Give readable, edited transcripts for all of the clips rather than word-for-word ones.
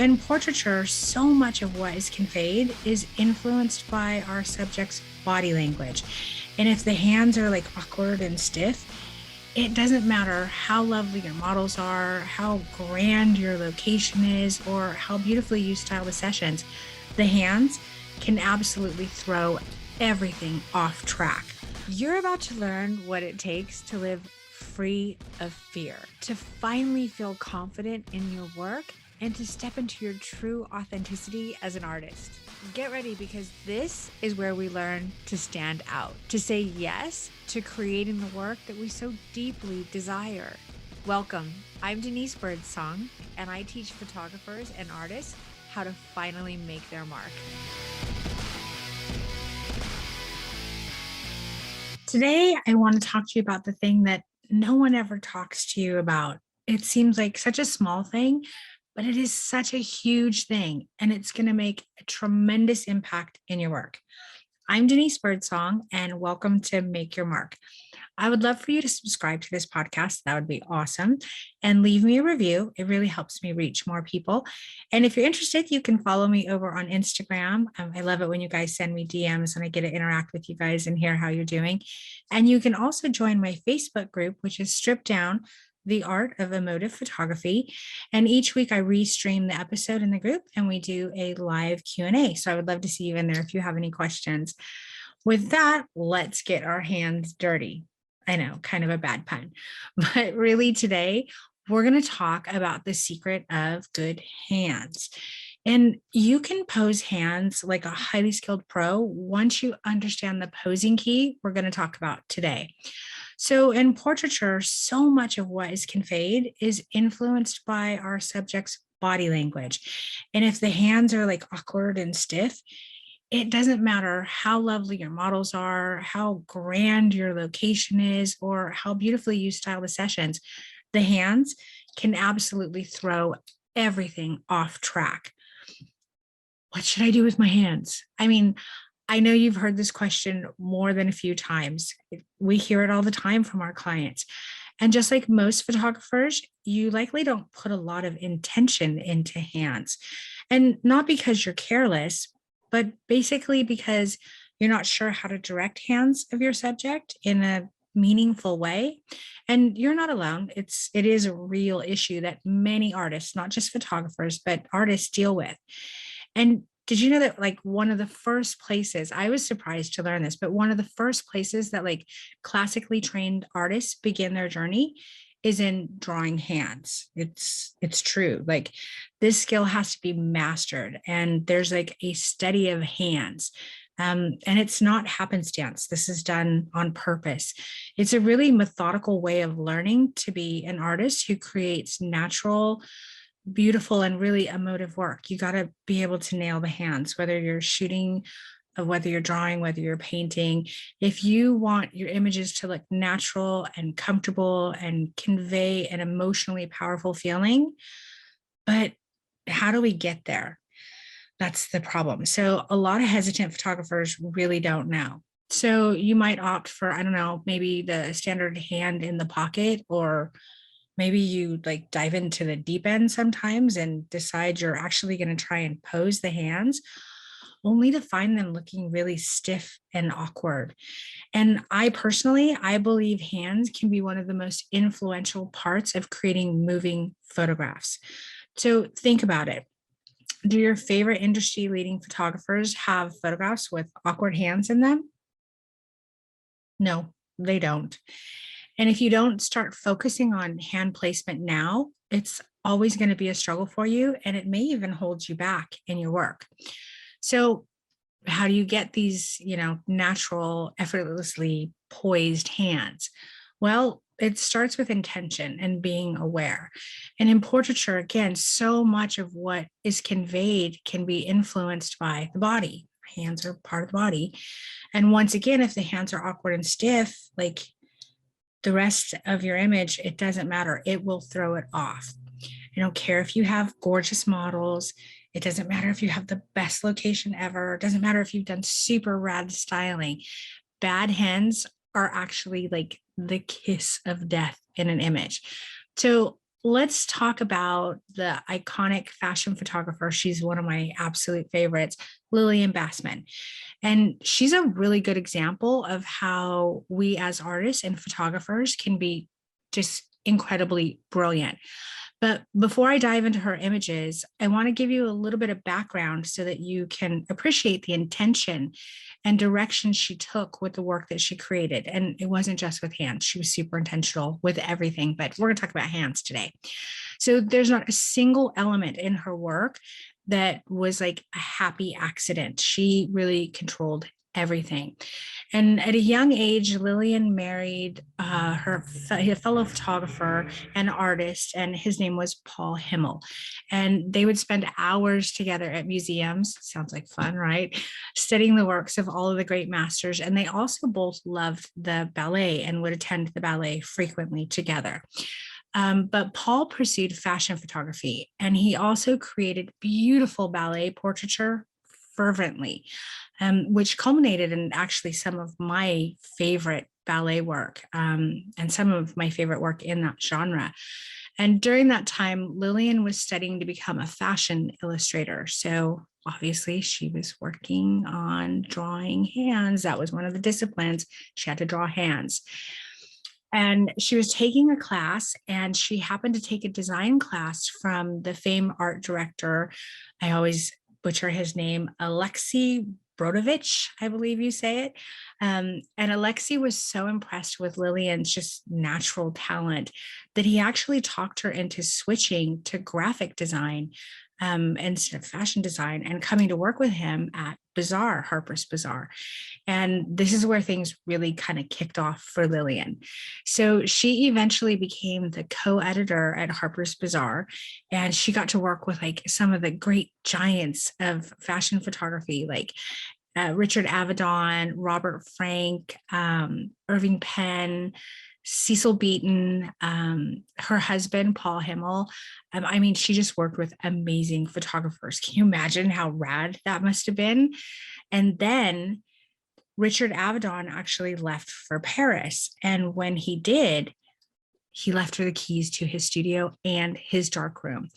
in portraiture, so much of what is conveyed is influenced by our subject's body language. And if the hands are like awkward and stiff, it doesn't matter how lovely your models are, how grand your location is, or how beautifully you style the sessions. The hands can absolutely throw everything off track. You're about to learn what it takes to live free of fear, to finally feel confident in your work, and to step into your true authenticity as an artist. Get ready, because this is where we learn to stand out, to say yes to creating the work that we so deeply desire. Welcome. I'm Denise Birdsong, and I teach photographers and artists how to finally make their mark. Today, I want to talk to you about the thing that no one ever talks to you about. It seems like such a small thing, but it is such a huge thing, and it's going to make a tremendous impact in your work. I'm Denise Birdsong, and welcome to Make Your Mark. I would love for you to subscribe to this podcast. That would be awesome. And leave me a review. It really helps me reach more people. And if you're interested, you can follow me over on Instagram. I love it when you guys send me DMs and I get to interact with you guys and hear how you're doing. And you can also join my Facebook group, which is Stripped Down: The Art of Emotive Photography. And each week I restream the episode in the group and we do a live Q&A. So I would love to see you in there if you have any questions. With that, let's get our hands dirty. I know, kind of a bad pun, but really today we're going to talk about the secret of good hands. And you can pose hands like a highly skilled pro once you understand the posing key we're going to talk about today. So in portraiture, so much of what is conveyed is influenced by our subject's body language. And if the hands are like awkward and stiff, it doesn't matter how lovely your models are, how grand your location is, or how beautifully you style the sessions. The hands can absolutely throw everything off track. What should I do with my hands? I mean, I know you've heard this question more than a few times. We hear it all the time from our clients. And just like most photographers, you likely don't put a lot of intention into hands. And not because you're careless, but basically because you're not sure how to direct hands of your subject in a meaningful way. And you're not alone. It is a real issue that many artists, not just photographers, but artists deal with. And did you know that like one of the first places, I was surprised to learn this, but one of the first places that like classically trained artists begin their journey is in drawing hands. It's true. Like this skill has to be mastered, and there's like a study of hands. And it's not happenstance. This is done on purpose. It's a really methodical way of learning to be an artist who creates natural, beautiful, and really emotive work. You got to be able to nail the hands, whether you're shooting, whether you're drawing, whether you're painting. If you want your images to look natural and comfortable and convey an emotionally powerful feeling, but how do we get there? That's the problem. So a lot of hesitant photographers really don't know. So you might opt for, I don't know, maybe the standard hand in the pocket, or maybe you like dive into the deep end sometimes and decide you're actually going to try and pose the hands, only to find them looking really stiff and awkward. And I believe hands can be one of the most influential parts of creating moving photographs. So think about it. Do your favorite industry leading photographers have photographs with awkward hands in them? No, they don't. And if you don't start focusing on hand placement now, it's always going to be a struggle for you, and it may even hold you back in your work. So how do you get these, natural, effortlessly poised hands? Well, it starts with intention and being aware. And in portraiture, again, so much of what is conveyed can be influenced by the body. Hands are part of the body. And once again, if the hands are awkward and stiff, like the rest of your image, it doesn't matter. It will throw it off. I don't care if you have gorgeous models. It doesn't matter if you have the best location ever. It doesn't matter if you've done super rad styling. Bad hands are actually like the kiss of death in an image. So let's talk about the iconic fashion photographer. She's one of my absolute favorites, Lillian Bassman. And she's a really good example of how we as artists and photographers can be just incredibly brilliant. But before I dive into her images, I want to give you a little bit of background so that you can appreciate the intention and direction she took with the work that she created. And it wasn't just with hands, she was super intentional with everything, but we're going to talk about hands today. So there's not a single element in her work that was like a happy accident. She really controlled everything. And at a young age, Lillian married her fellow photographer and artist, and his name was Paul Himmel. And they would spend hours together at museums. Sounds like fun, right? Studying the works of all of the great masters. And they also both loved the ballet and would attend the ballet frequently together. But Paul pursued fashion photography, and he also created beautiful ballet portraiture fervently, which culminated in actually some of my favorite ballet work, and some of my favorite work in that genre. And during that time, Lillian was studying to become a fashion illustrator. So obviously, she was working on drawing hands. That was one of the disciplines. She had to draw hands. And she was taking a class, and she happened to take a design class from the famed art director. I always butcher his name, Alexei Brodovich, I believe you say it. And Alexei was so impressed with Lillian's just natural talent that he actually talked her into switching to graphic design, instead of fashion design, and coming to work with him at Harper's Bazaar. And this is where things really kind of kicked off for Lillian. So she eventually became the co-editor at Harper's Bazaar, and she got to work with like some of the great giants of fashion photography, like Richard Avedon, Robert Frank, Irving Penn, Cecil Beaton, her husband, Paul Himmel. I mean, she just worked with amazing photographers. Can you imagine how rad that must have been? And then Richard Avedon actually left for Paris. And when he did, he left her the keys to his studio and his dark room,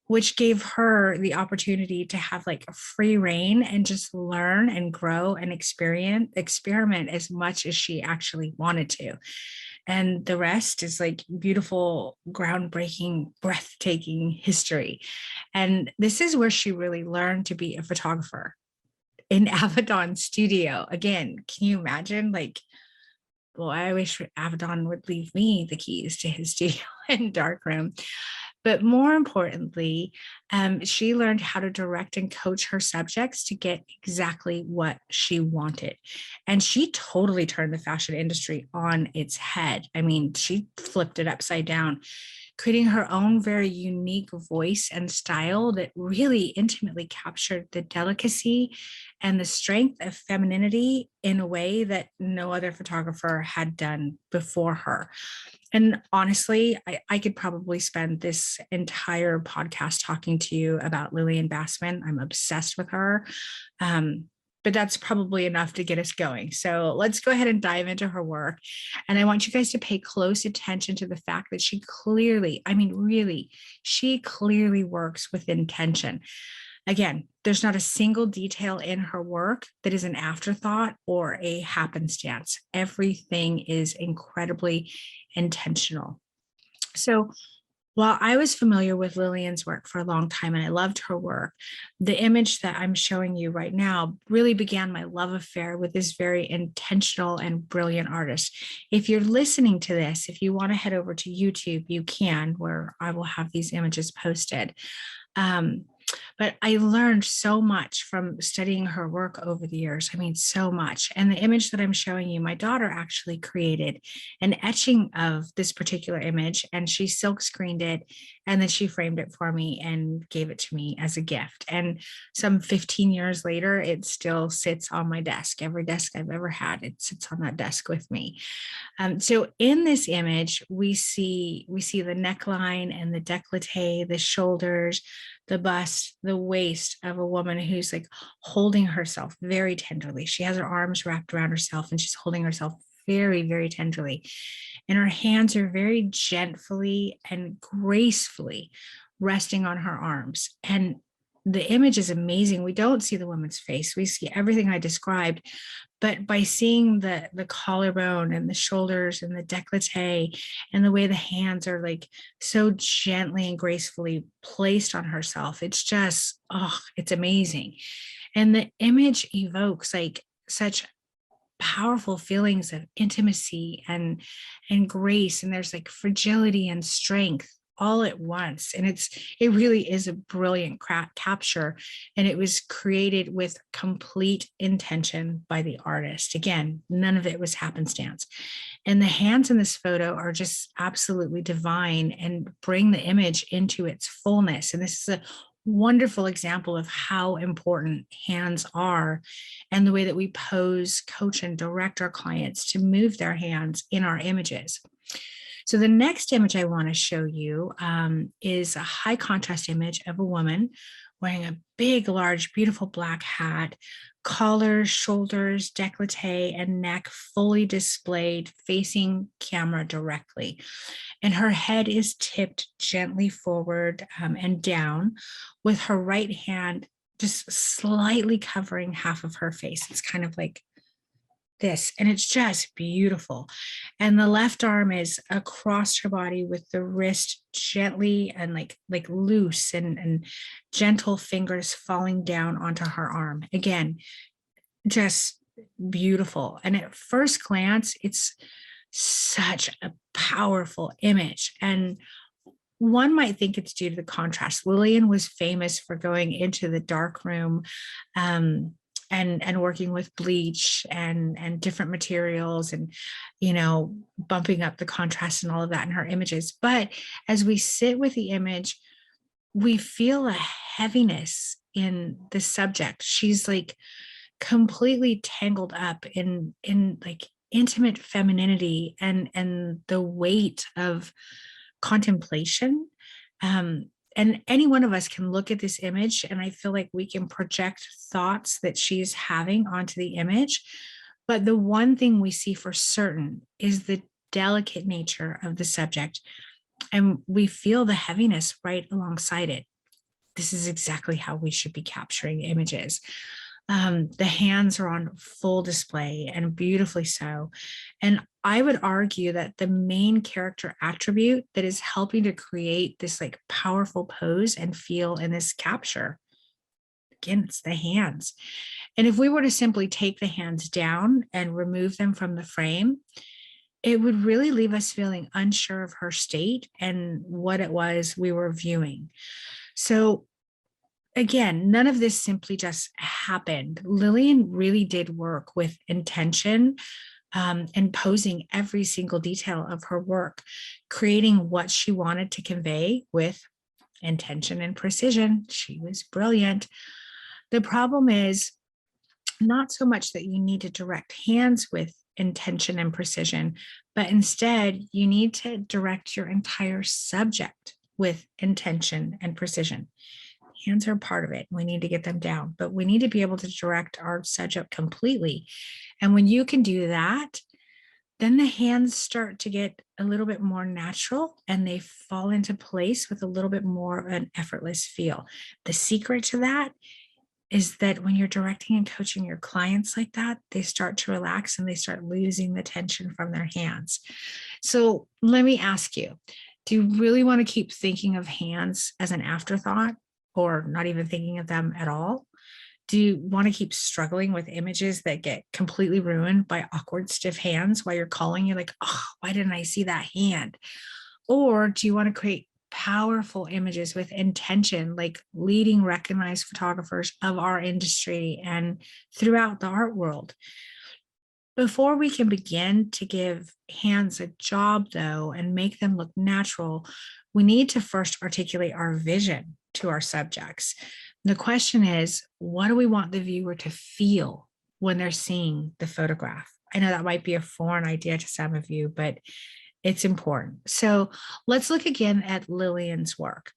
which gave her the opportunity to have like a free reign and just learn and grow and experiment as much as she actually wanted to. And the rest is like beautiful, groundbreaking, breathtaking history. And this is where she really learned to be a photographer in Avedon's studio. Again, can you imagine? Like, well, I wish Avedon would leave me the keys to his studio and darkroom. But more importantly, she learned how to direct and coach her subjects to get exactly what she wanted. And she totally turned the fashion industry on its head. I mean, she flipped it upside down, creating her own very unique voice and style that really intimately captured the delicacy and the strength of femininity in a way that no other photographer had done before her. And honestly, I could probably spend this entire podcast talking to you about Lillian Bassman. I'm obsessed with her. But that's probably enough to get us going. So let's go ahead and dive into her work. And I want you guys to pay close attention to the fact that she clearly, I mean, really, she clearly works with intention. Again, there's not a single detail in her work that is an afterthought or a happenstance. Everything is incredibly intentional. So while I was familiar with Lillian's work for a long time and I loved her work, the image that I'm showing you right now really began my love affair with this very intentional and brilliant artist. If you're listening to this, if you want to head over to YouTube, you can, where I will have these images posted. But I learned so much from studying her work over the years. I mean, so much. And the image that I'm showing you, my daughter actually created an etching of this particular image, and she silk screened it, and then she framed it for me and gave it to me as a gift. And some 15 years later, it still sits on my desk. Every desk I've ever had, it sits on that desk with me. So in this image, we see the neckline and the décolleté, the shoulders, the bust, the waist of a woman who's like holding herself very tenderly. She has her arms wrapped around herself and she's holding herself very, very tenderly. And her hands are very gently and gracefully resting on her arms. And the image is amazing. We don't see the woman's face. We see everything I described, but by seeing the collarbone and the shoulders and the décolleté and the way the hands are like so gently and gracefully placed on herself, it's just, oh, it's amazing. And the image evokes like such powerful feelings of intimacy and grace, and there's like fragility and strength all at once. And it really is a brilliant capture, and it was created with complete intention by the artist. Again, none of it was happenstance. And the hands in this photo are just absolutely divine and bring the image into its fullness. And this is a wonderful example of how important hands are and the way that we pose, coach, and direct our clients to move their hands in our images. So the next image I want to show you is a high contrast image of a woman wearing a big, large, beautiful black hat, collar, shoulders, décolleté, and neck fully displayed, facing camera directly. And her head is tipped gently forward and down, with her right hand just slightly covering half of her face. It's kind of like this, and it's just beautiful. And the left arm is across her body with the wrist gently and like loose, and gentle fingers falling down onto her arm. Again, just beautiful. And at first glance, it's such a powerful image. And one might think it's due to the contrast. Lillian was famous for going into the dark room and working with bleach and different materials, and bumping up the contrast and all of that in her images. But as we sit with the image, we feel a heaviness in the subject. She's like completely tangled up in like intimate femininity and the weight of contemplation. And any one of us can look at this image, and I feel like we can project thoughts that she's having onto the image. But the one thing we see for certain is the delicate nature of the subject, and we feel the heaviness right alongside it. This is exactly how we should be capturing images. The hands are on full display, and beautifully so. And I would argue that the main character attribute that is helping to create this like powerful pose and feel in this capture, again, it's the hands. And if we were to simply take the hands down and remove them from the frame, it would really leave us feeling unsure of her state and what it was we were viewing. So again, none of this simply just happened. Lillian really did work with intention, and posing every single detail of her work, creating what she wanted to convey with intention and precision. She was brilliant. The problem is not so much that you need to direct hands with intention and precision, but instead you need to direct your entire subject with intention and precision. Hands are part of it. We need to get them down, but we need to be able to direct our subject completely. And when you can do that, then the hands start to get a little bit more natural, and they fall into place with a little bit more of an effortless feel. The secret to that is that when you're directing and coaching your clients like that, they start to relax and they start losing the tension from their hands. So let me ask you, do you really want to keep thinking of hands as an afterthought, or not even thinking of them at all? Do you want to keep struggling with images that get completely ruined by awkward, stiff hands while you're calling? You're like, oh, why didn't I see that hand? Or do you want to create powerful images with intention, like leading recognized photographers of our industry and throughout the art world? Before we can begin to give hands a job, though, and make them look natural, we need to first articulate our vision to our subjects. The question is, what do we want the viewer to feel when they're seeing the photograph? I know that might be a foreign idea to some of you, but it's important. So let's look again at Lillian's work.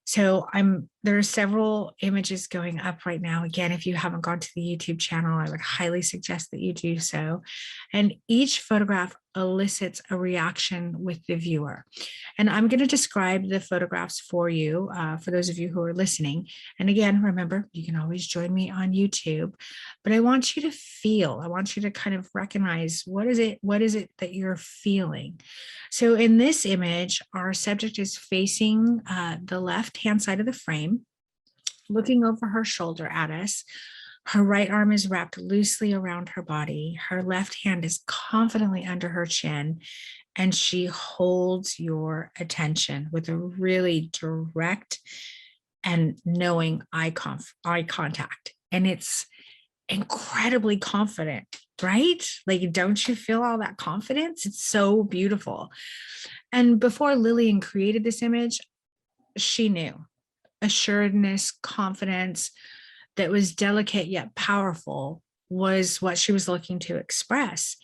So I'm There are several images going up right now. Again, if you haven't gone to the YouTube channel, I would highly suggest that you do so. And each photograph elicits a reaction with the viewer. And I'm going to describe the photographs for you, for those of you who are listening. And again, remember, you can always join me on YouTube, but I want you to feel, I want you to kind of recognize what is it that you're feeling. So in this image, our subject is facing the left-hand side of the frame, looking over her shoulder at us. Her right arm is wrapped loosely around her body. Her left hand is confidently under her chin, and she holds your attention with a really direct and knowing eye contact. And it's incredibly confident, right? Like, don't you feel all that confidence? It's so beautiful. And before Lillian created this image, she knew assuredness, confidence that was delicate yet powerful was what she was looking to express.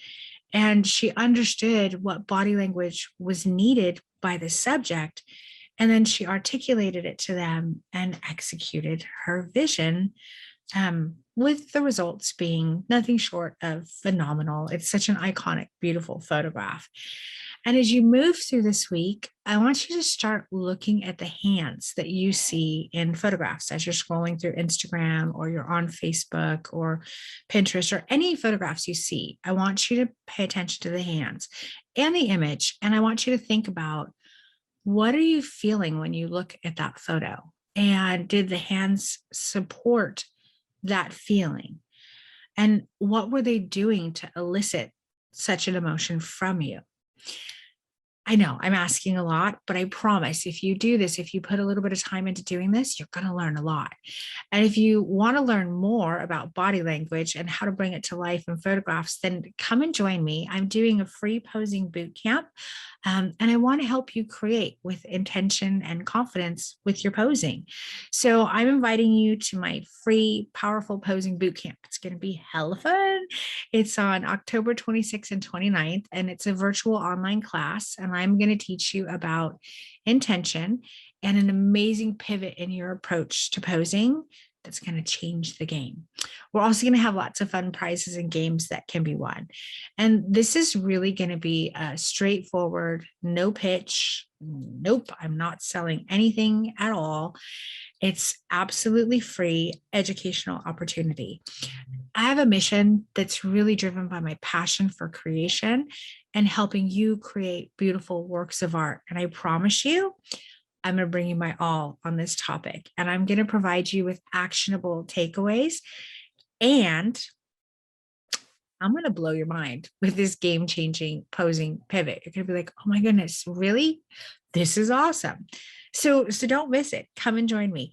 And she understood what body language was needed by the subject. And then she articulated it to them and executed her vision, with the results being nothing short of phenomenal. It's such an iconic, beautiful photograph. And as you move through this week, I want you to start looking at the hands that you see in photographs as you're scrolling through Instagram or you're on Facebook or Pinterest or any photographs you see. I want you to pay attention to the hands and the image. And I want you to think about, what are you feeling when you look at that photo? And did the hands support that feeling? And what were they doing to elicit such an emotion from you? I know I'm asking a lot, but I promise if you do this, if you put a little bit of time into doing this, you're going to learn a lot. And if you want to learn more about body language and how to bring it to life in photographs, then come and join me. I'm doing a free posing boot camp. And I want to help you create with intention and confidence with your posing. So I'm inviting you to my free powerful posing boot camp. It's going to be hella fun. It's on October 26th and 29th, and it's a virtual online class. And I'm going to teach you about intention and an amazing pivot in your approach to posing that's going to change the game. We're also going to have lots of fun prizes and games that can be won. And this is really going to be a straightforward, no pitch. Nope, I'm not selling anything at all. It's absolutely free educational opportunity. I have a mission that's really driven by my passion for creation and helping you create beautiful works of art. And I promise you, I'm going to bring you my all on this topic. And I'm going to provide you with actionable takeaways. And I'm going to blow your mind with this game-changing posing pivot. You're going to be like, oh my goodness, really? This is awesome. So don't miss it. Come and join me.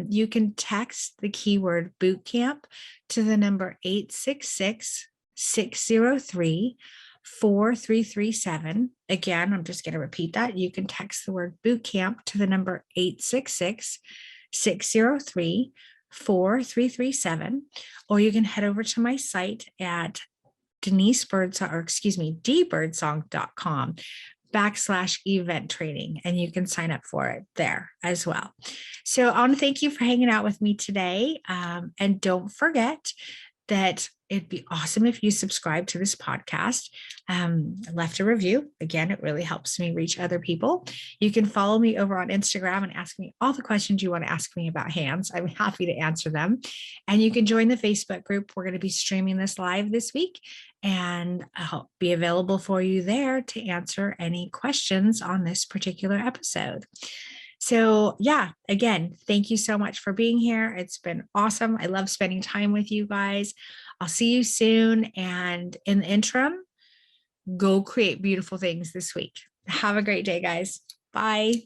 You can text the keyword bootcamp to the number 866-603-4337. Again, I'm just going to repeat that. You can text the word bootcamp to the number 866-603-4337, or you can head over to my site at dbirdsong.com/event training, and you can sign up for it there as well. So I want to thank you for hanging out with me today. And don't forget that it'd be awesome if you subscribe to this podcast, left a review. Again, it really helps me reach other people. You can follow me over on Instagram and ask me all the questions you want to ask me about hands. I'm happy to answer them. And you can join the Facebook group. We're going to be streaming this live this week, and I'll be available for you there to answer any questions on this particular episode. So yeah, again, thank you so much for being here. It's been awesome. I love spending time with you guys. I'll see you soon. And in the interim, go create beautiful things this week. Have a great day, guys. Bye.